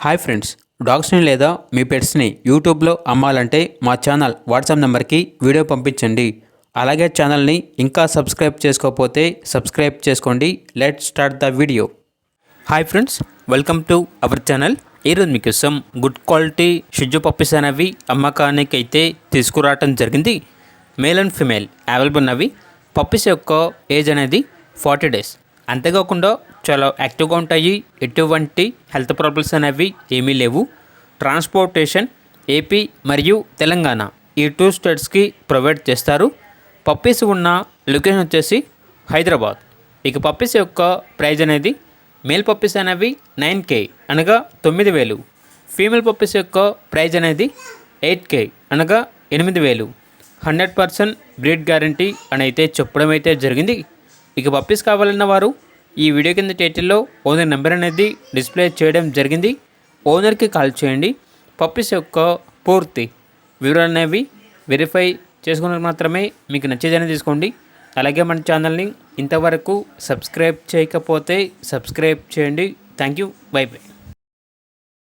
Hi friends, డాగ్స్ని లేదా మీ పెట్స్ని యూట్యూబ్లో అమ్మాలంటే మా ఛానల్ వాట్సాప్ నెంబర్కి వీడియో పంపించండి. అలాగే ఛానల్ని ఇంకా సబ్స్క్రైబ్ చేసుకోకపోతే సబ్స్క్రైబ్ చేసుకోండి. Let start the video. Hi friends, welcome to our channel. ఈరోజు మీకోసం గుడ్ క్వాలిటీ షిజు పప్పీస్ అనేవి అమ్మకానికి అయితే తీసుకురావటం జరిగింది. మేల్ అండ్ ఫిమేల్ అవైలబుల్ ఉన్నవి. పప్పీస్ యొక్క ఏజ్ అనేది 40 days. అంతేకాకుండా చాలా యాక్టివ్గా ఉంటాయి. ఎటువంటి హెల్త్ ప్రాబ్లమ్స్ అనేవి ఏమీ లేవు. ట్రాన్స్పోర్టేషన్ ఏపీ మరియు తెలంగాణ ఈ 2 స్టేట్స్కి ప్రొవైడ్ చేస్తారు. పప్పీస్ ఉన్న లొకేషన్ వచ్చేసి హైదరాబాద్. ఇక పప్పీస్ యొక్క ప్రైజ్ అనేది మేల్ పప్పీస్ అనేవి 9K అనగా 9,000. ఫీమేల్ పప్పీస్ యొక్క ప్రైజ్ అనేది 8K అనగా 8,000. 100% బ్రీడ్ గ్యారంటీ అని అయితే చెప్పడం అయితే జరిగింది. ఇక పప్పీస్ కావాలన్న వారు ఈ వీడియో కింద టైటిల్లో ఓనర్ నెంబర్ అనేది డిస్ప్లే చేయడం జరిగింది. ఓనర్కి కాల్ చేయండి. పప్పీస్ యొక్క పూర్తి వివరాలు అనేవి వెరిఫై చేసుకున్న మాత్రమే మీకు నచ్చేదని తీసుకోండి. అలాగే మన ఛానల్ని ఇంతవరకు సబ్స్క్రైబ్ చేయకపోతే సబ్స్క్రైబ్ చేయండి. Thank you. By by.